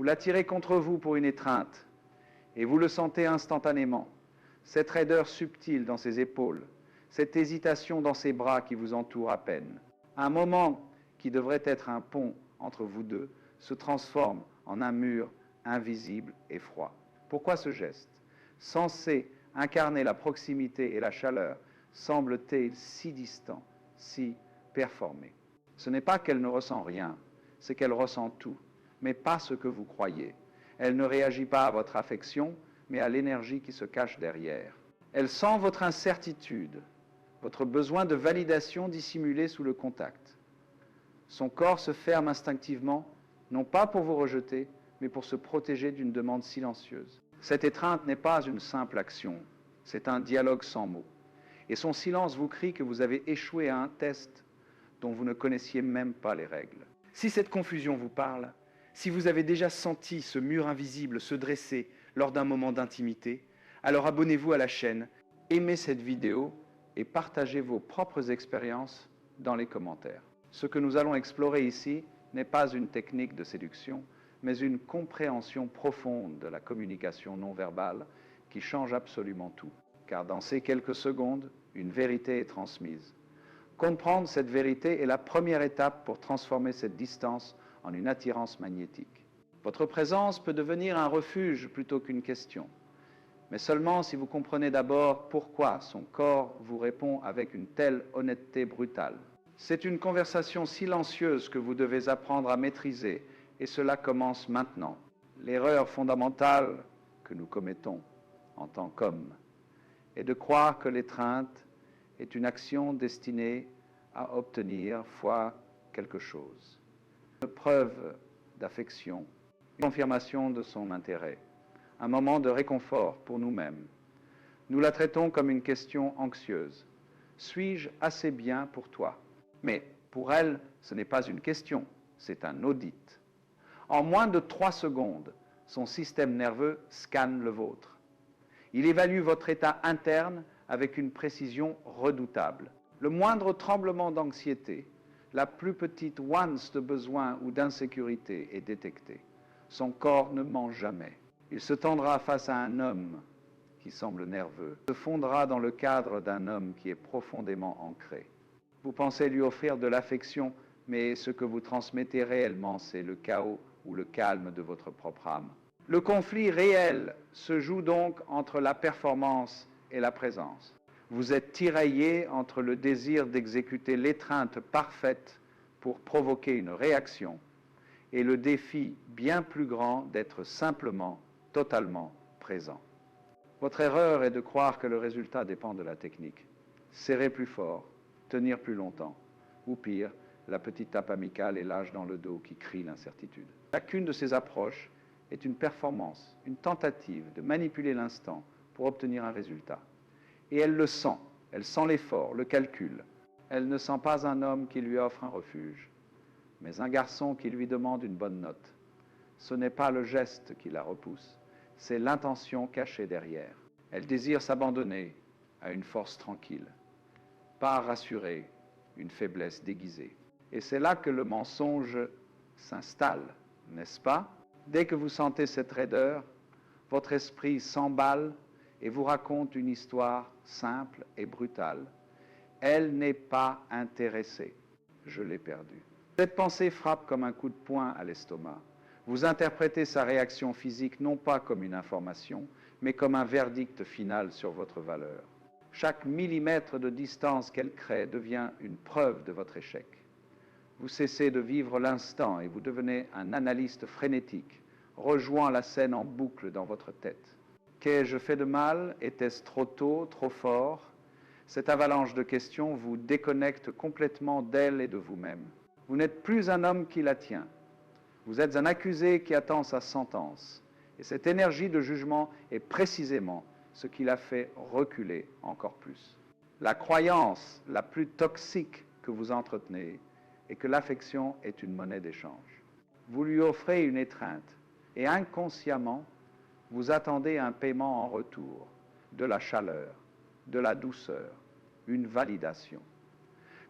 l'attirez contre vous pour une étreinte, et vous le sentez instantanément, cette raideur subtile dans ses épaules, cette hésitation dans ses bras qui vous entourent à peine. Un moment qui devrait être un pont entre vous deux se transforme en un mur invisible et froid. Pourquoi ce geste, censé incarner la proximité et la chaleur, semble-t-il si distant, si performé? Ce n'est pas qu'elle ne ressent rien, c'est qu'elle ressent tout, mais pas ce que vous croyez. Elle ne réagit pas à votre affection, mais à l'énergie qui se cache derrière. Elle sent votre incertitude, votre besoin de validation dissimulé sous le contact. Son corps se ferme instinctivement, non pas pour vous rejeter, mais pour se protéger d'une demande silencieuse. Cette étreinte n'est pas une simple action, c'est un dialogue sans mots. Et son silence vous crie que vous avez échoué à un test dont vous ne connaissiez même pas les règles. Si cette confusion vous parle, si vous avez déjà senti ce mur invisible se dresser lors d'un moment d'intimité, alors abonnez-vous à la chaîne, aimez cette vidéo et partagez vos propres expériences dans les commentaires. Ce que nous allons explorer ici n'est pas une technique de séduction, mais une compréhension profonde de la communication non verbale qui change absolument tout. Car dans ces quelques secondes, une vérité est transmise. Comprendre cette vérité est la première étape pour transformer cette distance en une attirance magnétique. Votre présence peut devenir un refuge plutôt qu'une question, mais seulement si vous comprenez d'abord pourquoi son corps vous répond avec une telle honnêteté brutale. C'est une conversation silencieuse que vous devez apprendre à maîtriser, et cela commence maintenant. L'erreur fondamentale que nous commettons en tant qu'hommes est de croire que l'étreinte est une action destinée à obtenir fois quelque chose. Une preuve d'affection, une confirmation de son intérêt, un moment de réconfort pour nous-mêmes. Nous la traitons comme une question anxieuse. Suis-je assez bien pour toi? Mais pour elle, ce n'est pas une question, c'est un audit. En moins de 3 secondes, son système nerveux scanne le vôtre. Il évalue votre état interne avec une précision redoutable. Le moindre tremblement d'anxiété, la plus petite once de besoin ou d'insécurité est détectée. Son corps ne ment jamais. Il se tendra face à un homme qui semble nerveux, se fondra dans le cadre d'un homme qui est profondément ancré. Vous pensez lui offrir de l'affection, mais ce que vous transmettez réellement, c'est le chaos ou le calme de votre propre âme. Le conflit réel se joue donc entre la performance et la présence. Vous êtes tiraillé entre le désir d'exécuter l'étreinte parfaite pour provoquer une réaction et le défi bien plus grand d'être simplement, totalement présent. Votre erreur est de croire que le résultat dépend de la technique. Serrer plus fort, tenir plus longtemps, ou pire, la petite tape amicale et l'âge dans le dos qui crie l'incertitude. Chacune de ces approches est une performance, une tentative de manipuler l'instant pour obtenir un résultat. Et elle sent l'effort, le calcul. Elle ne sent pas un homme qui lui offre un refuge, mais un garçon qui lui demande une bonne note. Ce n'est pas le geste qui la repousse, c'est l'intention cachée derrière. Elle désire s'abandonner à une force tranquille, pas rassurer une faiblesse déguisée. Et c'est là que le mensonge s'installe, n'est-ce pas? Dès que vous sentez cette raideur, votre esprit s'emballe et vous raconte une histoire simple et brutale. Elle n'est pas intéressée. Je l'ai perdue. Cette pensée frappe comme un coup de poing à l'estomac. Vous interprétez sa réaction physique non pas comme une information, mais comme un verdict final sur votre valeur. Chaque millimètre de distance qu'elle crée devient une preuve de votre échec. Vous cessez de vivre l'instant et vous devenez un analyste frénétique, rejoignant la scène en boucle dans votre tête. Qu'ai-je fait de mal? Était-ce trop tôt, trop fort? Cette avalanche de questions vous déconnecte complètement d'elle et de vous-même. Vous n'êtes plus un homme qui la tient. Vous êtes un accusé qui attend sa sentence. Et cette énergie de jugement est précisément ce qui la fait reculer encore plus. La croyance la plus toxique que vous entretenez est que l'affection est une monnaie d'échange. Vous lui offrez une étreinte et inconsciemment, vous attendez un paiement en retour, de la chaleur, de la douceur, une validation.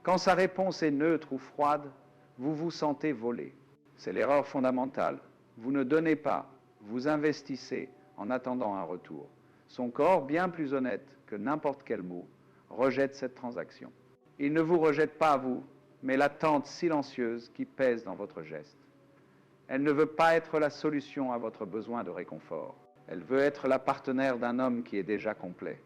Quand sa réponse est neutre ou froide, vous vous sentez volé. C'est l'erreur fondamentale. Vous ne donnez pas, vous investissez en attendant un retour. Son corps, bien plus honnête que n'importe quel mot, rejette cette transaction. Il ne vous rejette pas vous, mais l'attente silencieuse qui pèse dans votre geste. Elle ne veut pas être la solution à votre besoin de réconfort. Elle veut être la partenaire d'un homme qui est déjà complet.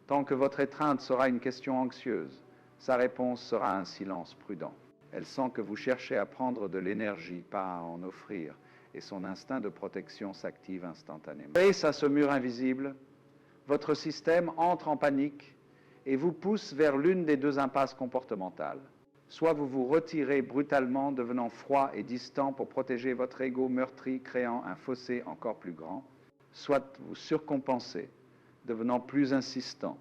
Tant que votre étreinte sera une question anxieuse, sa réponse sera un silence prudent. Elle sent que vous cherchez à prendre de l'énergie, pas à en offrir, et son instinct de protection s'active instantanément. Face à ce mur invisible, votre système entre en panique et vous pousse vers l'une des deux impasses comportementales. Soit vous vous retirez brutalement, devenant froid et distant pour protéger votre ego meurtri, créant un fossé encore plus grand, soit vous surcompensez, devenant plus insistant,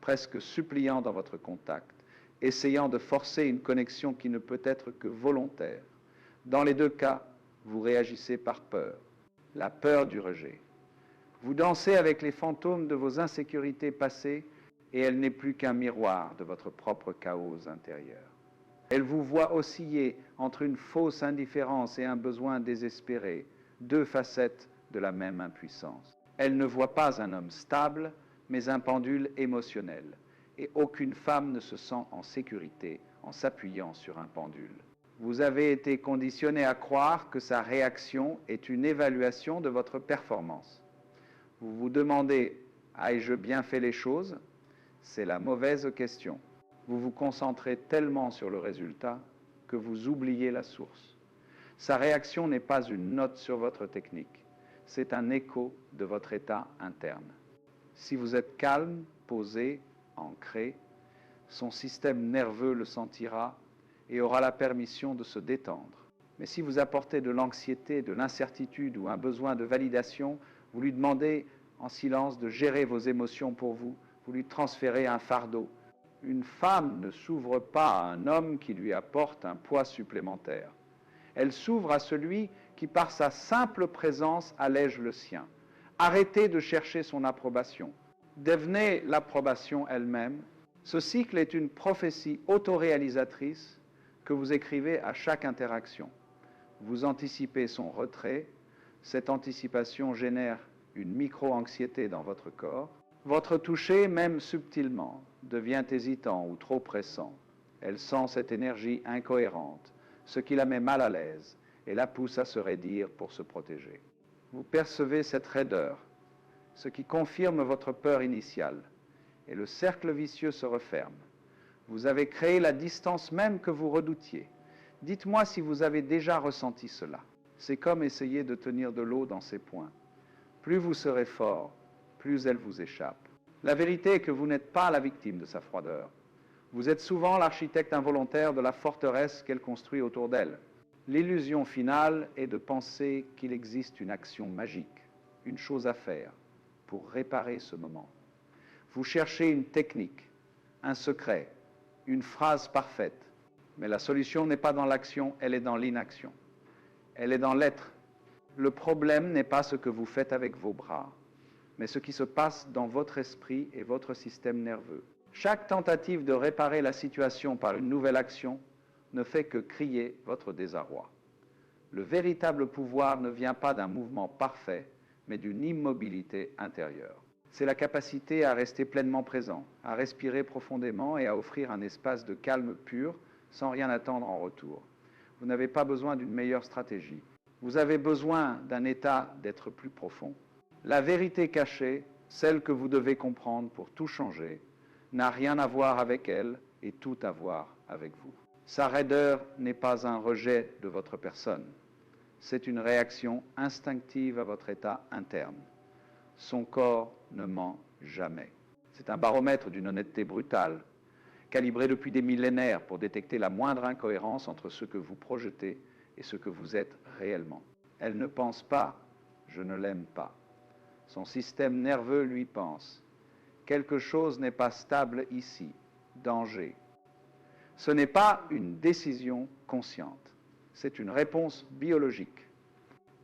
presque suppliant dans votre contact, essayant de forcer une connexion qui ne peut être que volontaire. Dans les deux cas, vous réagissez par peur, la peur du rejet. Vous dansez avec les fantômes de vos insécurités passées et elle n'est plus qu'un miroir de votre propre chaos intérieur. Elle vous voit osciller entre une fausse indifférence et un besoin désespéré, deux facettes de la même impuissance. Elle ne voit pas un homme stable, mais un pendule émotionnel. Et aucune femme ne se sent en sécurité en s'appuyant sur un pendule. Vous avez été conditionné à croire que sa réaction est une évaluation de votre performance. Vous vous demandez « ai-je bien fait les choses ?» C'est la mauvaise question. Vous vous concentrez tellement sur le résultat que vous oubliez la source. Sa réaction n'est pas une note sur votre technique, c'est un écho de votre état interne. Si vous êtes calme, posé, ancré, son système nerveux le sentira et aura la permission de se détendre. Mais si vous apportez de l'anxiété, de l'incertitude ou un besoin de validation, vous lui demandez en silence de gérer vos émotions pour vous, vous lui transférez un fardeau. Une femme ne s'ouvre pas à un homme qui lui apporte un poids supplémentaire. Elle s'ouvre à celui qui, par sa simple présence, allège le sien. Arrêtez de chercher son approbation. Devenez l'approbation elle-même. Ce cycle est une prophétie autoréalisatrice que vous écrivez à chaque interaction. Vous anticipez son retrait. Cette anticipation génère une micro-anxiété dans votre corps. Votre toucher, même subtilement, devient hésitant ou trop pressant. Elle sent cette énergie incohérente, ce qui la met mal à l'aise et la pousse à se raidir pour se protéger. Vous percevez cette raideur, ce qui confirme votre peur initiale, et le cercle vicieux se referme. Vous avez créé la distance même que vous redoutiez. Dites-moi si vous avez déjà ressenti cela. C'est comme essayer de tenir de l'eau dans ses poings. Plus vous serez fort, plus elle vous échappe. La vérité est que vous n'êtes pas la victime de sa froideur. Vous êtes souvent l'architecte involontaire de la forteresse qu'elle construit autour d'elle. L'illusion finale est de penser qu'il existe une action magique, une chose à faire pour réparer ce moment. Vous cherchez une technique, un secret, une phrase parfaite. Mais la solution n'est pas dans l'action, elle est dans l'inaction. Elle est dans l'être. Le problème n'est pas ce que vous faites avec vos bras, mais ce qui se passe dans votre esprit et votre système nerveux. Chaque tentative de réparer la situation par une nouvelle action ne fait que crier votre désarroi. Le véritable pouvoir ne vient pas d'un mouvement parfait, mais d'une immobilité intérieure. C'est la capacité à rester pleinement présent, à respirer profondément et à offrir un espace de calme pur sans rien attendre en retour. Vous n'avez pas besoin d'une meilleure stratégie. Vous avez besoin d'un état d'être plus profond. La vérité cachée, celle que vous devez comprendre pour tout changer, n'a rien à voir avec elle et tout à voir avec vous. Sa raideur n'est pas un rejet de votre personne. C'est une réaction instinctive à votre état interne. Son corps ne ment jamais. C'est un baromètre d'une honnêteté brutale, calibré depuis des millénaires pour détecter la moindre incohérence entre ce que vous projetez et ce que vous êtes réellement. Elle ne pense pas « je ne l'aime pas ». Son système nerveux lui pense « quelque chose n'est pas stable ici, danger ». Ce n'est pas une décision consciente, c'est une réponse biologique.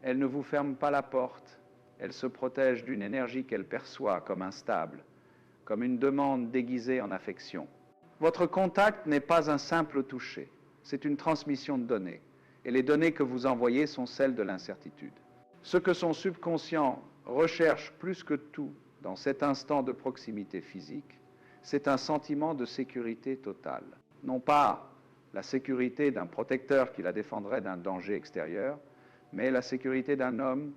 Elle ne vous ferme pas la porte, elle se protège d'une énergie qu'elle perçoit comme instable, comme une demande déguisée en affection. Votre contact n'est pas un simple toucher, c'est une transmission de données. et les données que vous envoyez sont celles de l'incertitude. Ce que son subconscient recherche plus que tout dans cet instant de proximité physique, c'est un sentiment de sécurité totale. Non pas la sécurité d'un protecteur qui la défendrait d'un danger extérieur, mais la sécurité d'un homme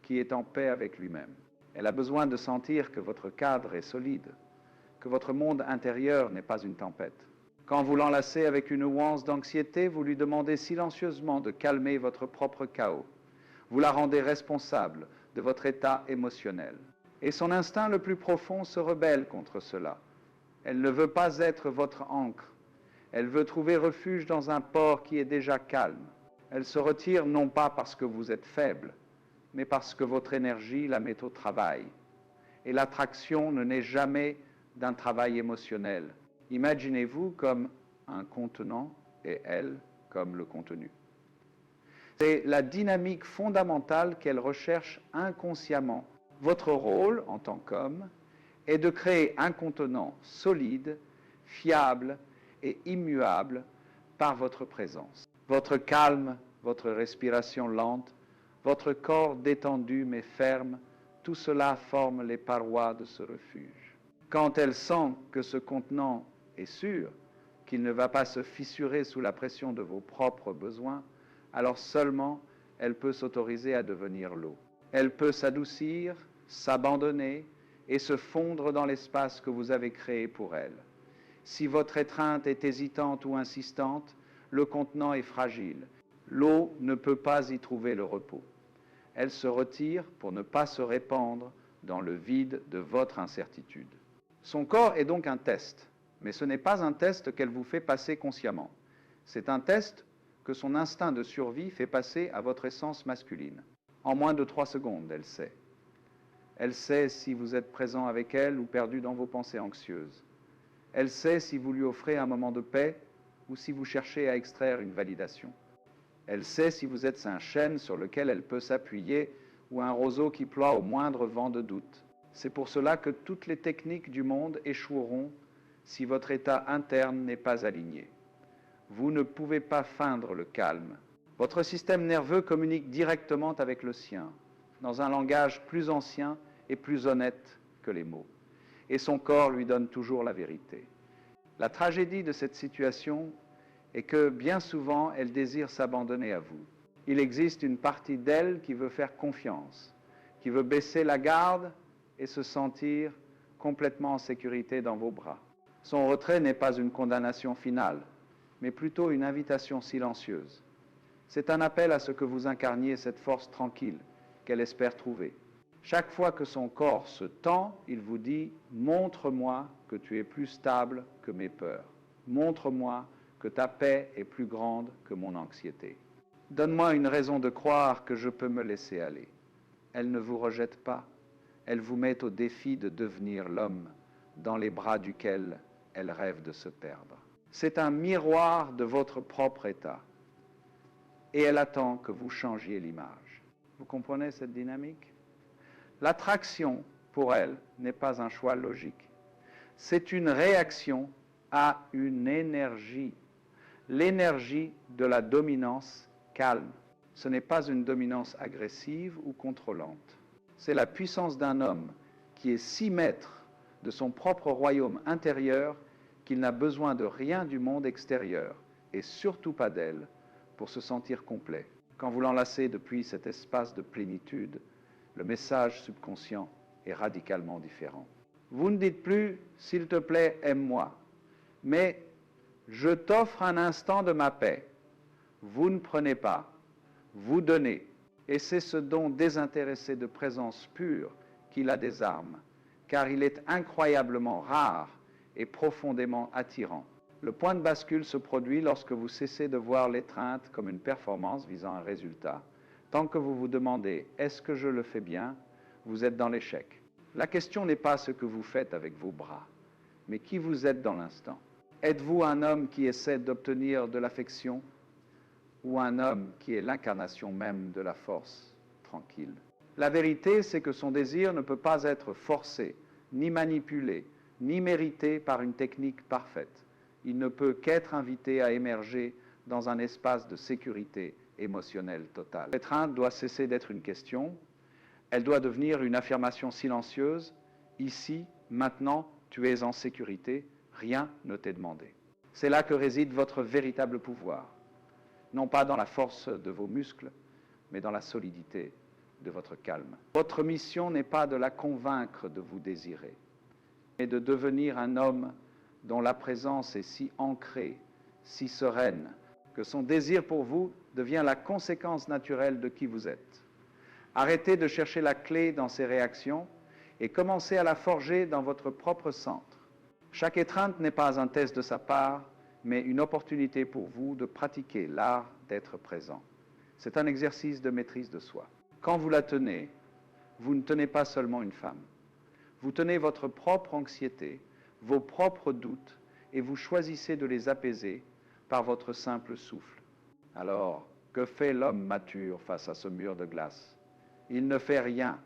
qui est en paix avec lui-même. Elle a besoin de sentir que votre cadre est solide, que votre monde intérieur n'est pas une tempête. Quand vous l'enlacez avec une ouance d'anxiété, vous lui demandez silencieusement de calmer votre propre chaos. Vous la rendez responsable de votre état émotionnel. Et son instinct le plus profond se rebelle contre cela. Elle ne veut pas être votre ancre. Elle veut trouver refuge dans un port qui est déjà calme. Elle se retire non pas parce que vous êtes faible, mais parce que votre énergie la met au travail. Et l'attraction ne naît jamais d'un travail émotionnel. Imaginez-vous comme un contenant et elle comme le contenu. C'est la dynamique fondamentale qu'elle recherche inconsciemment. Votre rôle en tant qu'homme est de créer un contenant solide, fiable et immuable par votre présence. Votre calme, votre respiration lente, votre corps détendu mais ferme, tout cela forme les parois de ce refuge. Quand elle sent que ce contenant est sûr, qu'il ne va pas se fissurer sous la pression de vos propres besoins, alors seulement elle peut s'autoriser à devenir l'eau. Elle peut s'adoucir, s'abandonner et se fondre dans l'espace que vous avez créé pour elle. Si votre étreinte est hésitante ou insistante, le contenant est fragile. L'eau ne peut pas y trouver le repos. Elle se retire pour ne pas se répandre dans le vide de votre incertitude. Son corps est donc un test, mais ce n'est pas un test qu'elle vous fait passer consciemment. C'est un test que son instinct de survie fait passer à votre essence masculine. En moins de 3 secondes, elle sait. Elle sait si vous êtes présent avec elle ou perdu dans vos pensées anxieuses. Elle sait si vous lui offrez un moment de paix ou si vous cherchez à extraire une validation. Elle sait si vous êtes un chêne sur lequel elle peut s'appuyer ou un roseau qui ploie au moindre vent de doute. C'est pour cela que toutes les techniques du monde échoueront si votre état interne n'est pas aligné. Vous ne pouvez pas feindre le calme. Votre système nerveux communique directement avec le sien, dans un langage plus ancien et plus honnête que les mots. Et son corps lui donne toujours la vérité. La tragédie de cette situation est que bien souvent, elle désire s'abandonner à vous. Il existe une partie d'elle qui veut faire confiance, qui veut baisser la garde et se sentir complètement en sécurité dans vos bras. Son retrait n'est pas une condamnation finale, mais plutôt une invitation silencieuse. C'est un appel à ce que vous incarniez cette force tranquille qu'elle espère trouver. Chaque fois que son corps se tend, il vous dit « Montre-moi que tu es plus stable que mes peurs. Montre-moi que ta paix est plus grande que mon anxiété. Donne-moi une raison de croire que je peux me laisser aller. » Elle ne vous rejette pas. Elle vous met au défi de devenir l'homme dans les bras duquel elle rêve de se perdre. C'est un miroir de votre propre état. Et elle attend que vous changiez l'image. Vous comprenez cette dynamique? L'attraction, pour elle, n'est pas un choix logique. C'est une réaction à une énergie. L'énergie de la dominance calme. Ce n'est pas une dominance agressive ou contrôlante. C'est la puissance d'un homme qui est si maître de son propre royaume intérieur qu'il n'a besoin de rien du monde extérieur, et surtout pas d'elle, pour se sentir complet. Quand vous l'enlacez depuis cet espace de plénitude, le message subconscient est radicalement différent. Vous ne dites plus « s'il te plaît, aime-moi », mais « je t'offre un instant de ma paix ». Vous ne prenez pas, vous donnez. Et c'est ce don désintéressé de présence pure qui la désarme, car il est incroyablement rare et profondément attirant. Le point de bascule se produit lorsque vous cessez de voir l'étreinte comme une performance visant un résultat. Tant que vous vous demandez « est-ce que je le fais bien ?», vous êtes dans l'échec. La question n'est pas ce que vous faites avec vos bras, mais qui vous êtes dans l'instant. Êtes-vous un homme qui essaie d'obtenir de l'affection ou un homme qui est l'incarnation même de la force tranquille? La vérité, c'est que son désir ne peut pas être forcé, ni manipulé, ni mérité par une technique parfaite. Il ne peut qu'être invité à émerger dans un espace de sécurité émotionnelle totale. L'étreinte doit cesser d'être une question, elle doit devenir une affirmation silencieuse. Ici, maintenant, tu es en sécurité, rien ne t'est demandé. C'est là que réside votre véritable pouvoir, non pas dans la force de vos muscles, mais dans la solidité de votre calme. Votre mission n'est pas de la convaincre de vous désirer, mais de devenir un homme dont la présence est si ancrée, si sereine, que son désir pour vous devient la conséquence naturelle de qui vous êtes. Arrêtez de chercher la clé dans ses réactions et commencez à la forger dans votre propre centre. Chaque étreinte n'est pas un test de sa part, mais une opportunité pour vous de pratiquer l'art d'être présent. C'est un exercice de maîtrise de soi. Quand vous la tenez, vous ne tenez pas seulement une femme. Vous tenez votre propre anxiété, vos propres doutes, et vous choisissez de les apaiser par votre simple souffle. Alors, que fait l'homme mature face à ce mur de glace? Il ne fait rien,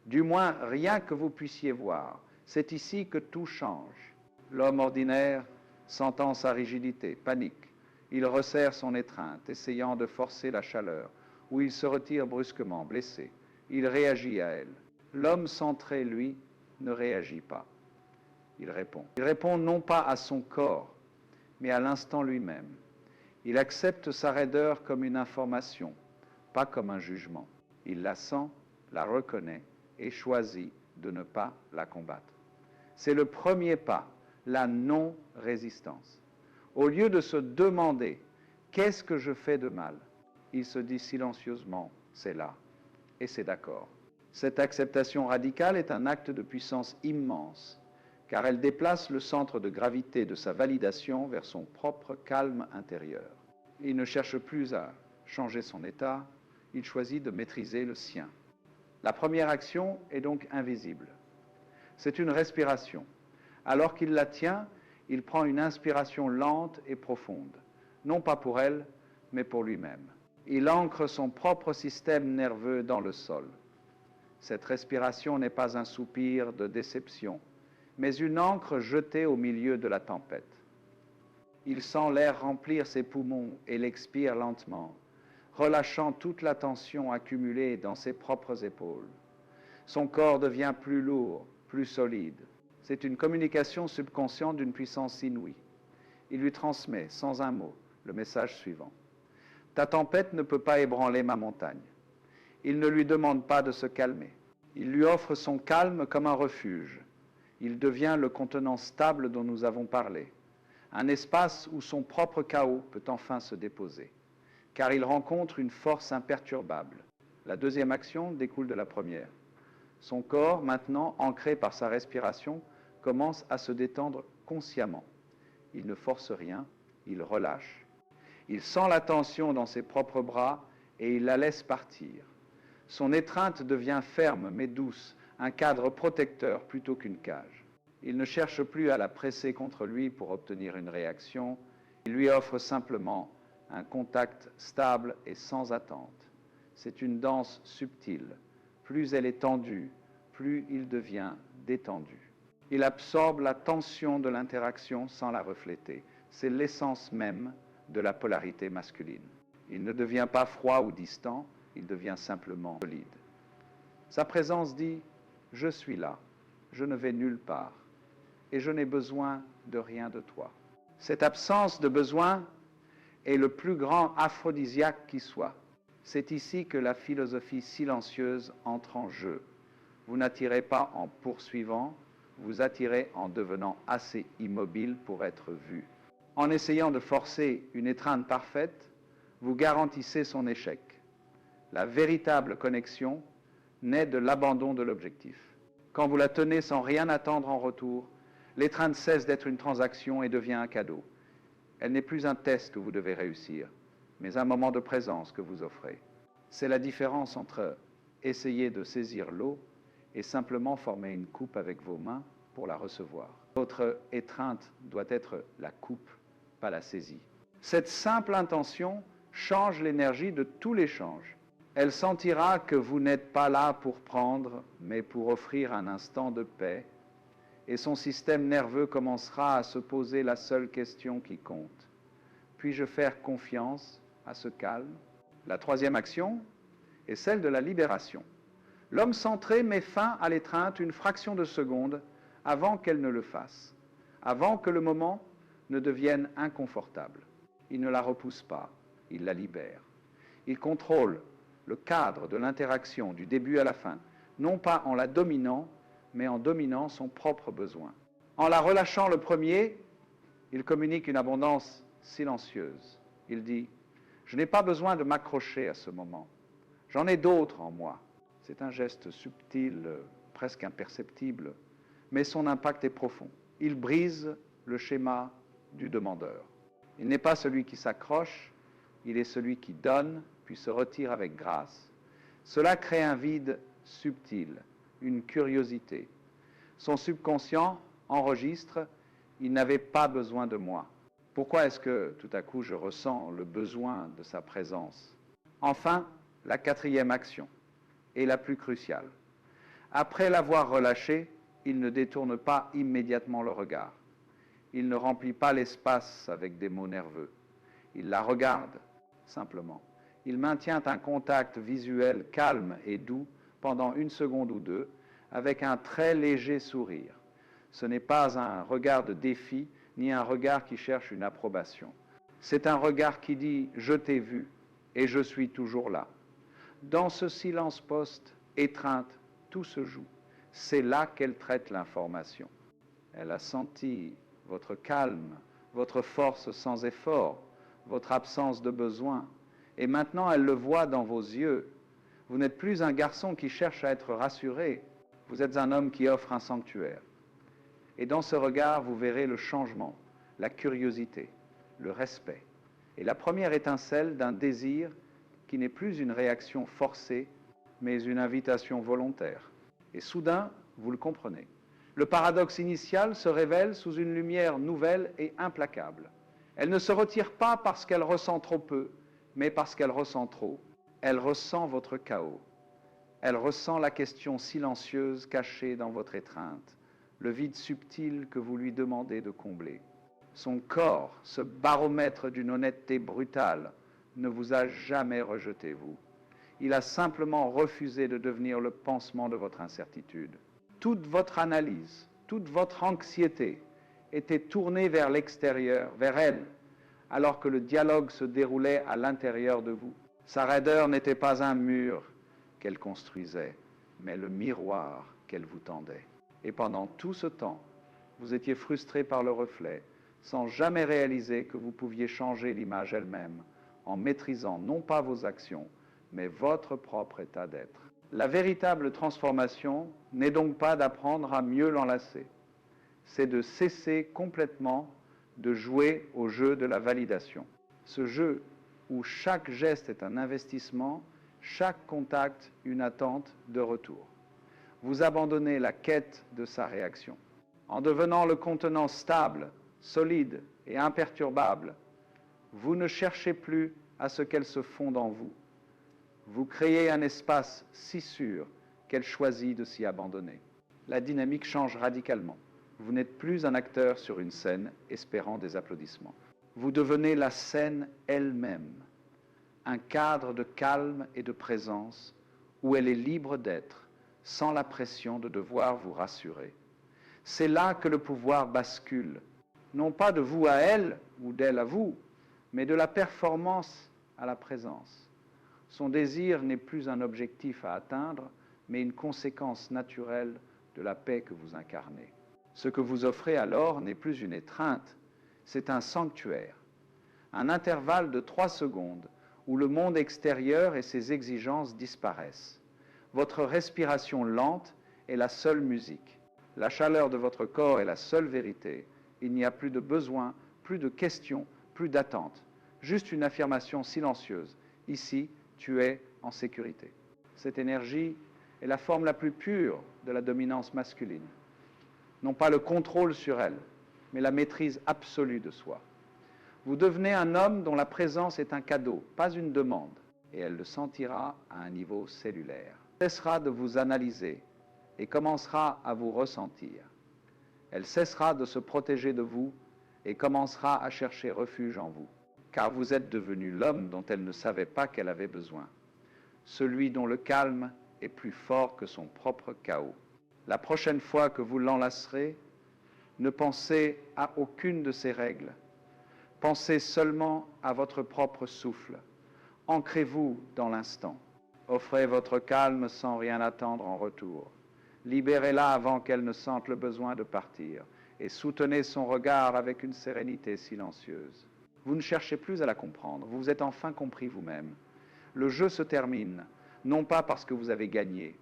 du moins rien que vous puissiez voir. C'est ici que tout change. L'homme ordinaire, sentant sa rigidité, panique. Il resserre son étreinte, essayant de forcer la chaleur, ou il se retire brusquement, blessé. Il réagit à elle. L'homme centré, lui, ne réagit pas. Il répond. Il répond non pas à son corps, mais à l'instant lui-même. Il accepte sa raideur comme une information, pas comme un jugement. Il la sent, la reconnaît et choisit de ne pas la combattre. C'est le premier pas, la non-résistance. Au lieu de se demander « qu'est-ce que je fais de mal ?», il se dit silencieusement « c'est là » et c'est d'accord. Cette acceptation radicale est un acte de puissance immense, car elle déplace le centre de gravité de sa validation vers son propre calme intérieur. Il ne cherche plus à changer son état, il choisit de maîtriser le sien. La première action est donc invisible. C'est une respiration. Alors qu'il la tient, il prend une inspiration lente et profonde, non pas pour elle, mais pour lui-même. Il ancre son propre système nerveux dans le sol. Cette respiration n'est pas un soupir de déception, mais une ancre jetée au milieu de la tempête. Il sent l'air remplir ses poumons et l'expire lentement, relâchant toute la tension accumulée dans ses propres épaules. Son corps devient plus lourd, plus solide. C'est une communication subconsciente d'une puissance inouïe. Il lui transmet, sans un mot, le message suivant. Ta tempête ne peut pas ébranler ma montagne. Il ne lui demande pas de se calmer. Il lui offre son calme comme un refuge. Il devient le contenant stable dont nous avons parlé, un espace où son propre chaos peut enfin se déposer, car il rencontre une force imperturbable. La deuxième action découle de la première. Son corps, maintenant ancré par sa respiration, commence à se détendre consciemment. Il ne force rien, il relâche. Il sent la tension dans ses propres bras et il la laisse partir. Son étreinte devient ferme mais douce, un cadre protecteur plutôt qu'une cage. Il ne cherche plus à la presser contre lui pour obtenir une réaction. Il lui offre simplement un contact stable et sans attente. C'est une danse subtile. Plus elle est tendue, plus il devient détendu. Il absorbe la tension de l'interaction sans la refléter. C'est l'essence même de la polarité masculine. Il ne devient pas froid ou distant, il devient simplement solide. Sa présence dit « Je suis là, je ne vais nulle part, et je n'ai besoin de rien de toi ». Cette absence de besoin est le plus grand aphrodisiaque qui soit. C'est ici que la philosophie silencieuse entre en jeu. Vous n'attirez pas en poursuivant, vous attirez en devenant assez immobile pour être vu. En essayant de forcer une étreinte parfaite, vous garantissez son échec. La véritable connexion naît de l'abandon de l'objectif. Quand vous la tenez sans rien attendre en retour, l'étreinte cesse d'être une transaction et devient un cadeau. Elle n'est plus un test que vous devez réussir, mais un moment de présence que vous offrez. C'est la différence entre essayer de saisir l'eau et simplement former une coupe avec vos mains pour la recevoir. Votre étreinte doit être la coupe, pas la saisie. Cette simple intention change l'énergie de tout l'échange. Elle sentira que vous n'êtes pas là pour prendre, mais pour offrir un instant de paix, et son système nerveux commencera à se poser la seule question qui compte. Puis-je faire confiance à ce calme? La troisième action est celle de la libération. L'homme centré met fin à l'étreinte une fraction de seconde avant qu'elle ne le fasse, avant que le moment ne devienne inconfortable. Il ne la repousse pas, il la libère. Il contrôle le cadre de l'interaction du début à la fin, non pas en la dominant, mais en dominant son propre besoin. En la relâchant le premier, il communique une abondance silencieuse. Il dit « Je n'ai pas besoin de m'accrocher à ce moment. J'en ai d'autres en moi. » C'est un geste subtil, presque imperceptible, mais son impact est profond. Il brise le schéma du demandeur. Il n'est pas celui qui s'accroche, il est celui qui donne, puis se retire avec grâce. Cela crée un vide subtil, une curiosité. Son subconscient enregistre « Il n'avait pas besoin de moi ». Pourquoi est-ce que, tout à coup, je ressens le besoin de sa présence? Enfin, la quatrième action est la plus cruciale. Après l'avoir relâché, il ne détourne pas immédiatement le regard. Il ne remplit pas l'espace avec des mots nerveux. Il la regarde, simplement. Il maintient un contact visuel calme et doux pendant 1 seconde ou 2, avec un très léger sourire. Ce n'est pas un regard de défi, ni un regard qui cherche une approbation. C'est un regard qui dit « Je t'ai vu et je suis toujours là ». Dans ce silence post-étreinte, tout se joue. C'est là qu'elle traite l'information. Elle a senti votre calme, votre force sans effort, votre absence de besoin. Et maintenant, elle le voit dans vos yeux. Vous n'êtes plus un garçon qui cherche à être rassuré. Vous êtes un homme qui offre un sanctuaire. Et dans ce regard, vous verrez le changement, la curiosité, le respect. Et la première étincelle d'un désir qui n'est plus une réaction forcée, mais une invitation volontaire. Et soudain, vous le comprenez. Le paradoxe initial se révèle sous une lumière nouvelle et implacable. Elle ne se retire pas parce qu'elle ressent trop peu, mais parce qu'elle ressent trop. Elle ressent votre chaos. Elle ressent la question silencieuse cachée dans votre étreinte, le vide subtil que vous lui demandez de combler. Son corps, ce baromètre d'une honnêteté brutale, ne vous a jamais rejeté, vous. Il a simplement refusé de devenir le pansement de votre incertitude. Toute votre analyse, toute votre anxiété était tournée vers l'extérieur, vers elle, alors que le dialogue se déroulait à l'intérieur de vous. Sa raideur n'était pas un mur qu'elle construisait, mais le miroir qu'elle vous tendait. Et pendant tout ce temps, vous étiez frustré par le reflet, sans jamais réaliser que vous pouviez changer l'image elle-même, en maîtrisant non pas vos actions, mais votre propre état d'être. La véritable transformation n'est donc pas d'apprendre à mieux l'enlacer, c'est de cesser complètement de jouer au jeu de la validation. Ce jeu où chaque geste est un investissement, chaque contact une attente de retour. Vous abandonnez la quête de sa réaction. En devenant le contenant stable, solide et imperturbable, vous ne cherchez plus à ce qu'elle se fonde en vous. Vous créez un espace si sûr qu'elle choisit de s'y abandonner. La dynamique change radicalement. Vous n'êtes plus un acteur sur une scène espérant des applaudissements. Vous devenez la scène elle-même, un cadre de calme et de présence où elle est libre d'être, sans la pression de devoir vous rassurer. C'est là que le pouvoir bascule, non pas de vous à elle ou d'elle à vous, mais de la performance à la présence. Son désir n'est plus un objectif à atteindre, mais une conséquence naturelle de la paix que vous incarnez. Ce que vous offrez alors n'est plus une étreinte, c'est un sanctuaire, un intervalle de 3 secondes où le monde extérieur et ses exigences disparaissent. Votre respiration lente est la seule musique. La chaleur de votre corps est la seule vérité. Il n'y a plus de besoin, plus de questions, plus d'attente. Juste une affirmation silencieuse. Ici, tu es en sécurité. Cette énergie est la forme la plus pure de la dominance masculine. Non pas le contrôle sur elle, mais la maîtrise absolue de soi. Vous devenez un homme dont la présence est un cadeau, pas une demande, et elle le sentira à un niveau cellulaire. Elle cessera de vous analyser et commencera à vous ressentir. Elle cessera de se protéger de vous et commencera à chercher refuge en vous. car vous êtes devenu l'homme dont elle ne savait pas qu'elle avait besoin, celui dont le calme est plus fort que son propre chaos. La prochaine fois que vous l'enlacerez, ne pensez à aucune de ces règles. Pensez seulement à votre propre souffle. Ancrez-vous dans l'instant. Offrez votre calme sans rien attendre en retour. Libérez-la avant qu'elle ne sente le besoin de partir et soutenez son regard avec une sérénité silencieuse. Vous ne cherchez plus à la comprendre, vous vous êtes enfin compris vous-même. Le jeu se termine, non pas parce que vous avez gagné,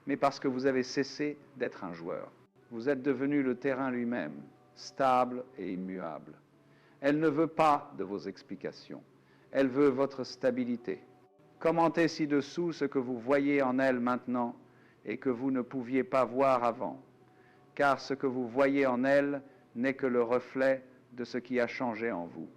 mais parce que vous avez cessé d'être un joueur. Vous êtes devenu le terrain lui-même, stable et immuable. Elle ne veut pas de vos explications, elle veut votre stabilité. Commentez ci-dessous ce que vous voyez en elle maintenant et que vous ne pouviez pas voir avant, car ce que vous voyez en elle n'est que le reflet de ce qui a changé en vous.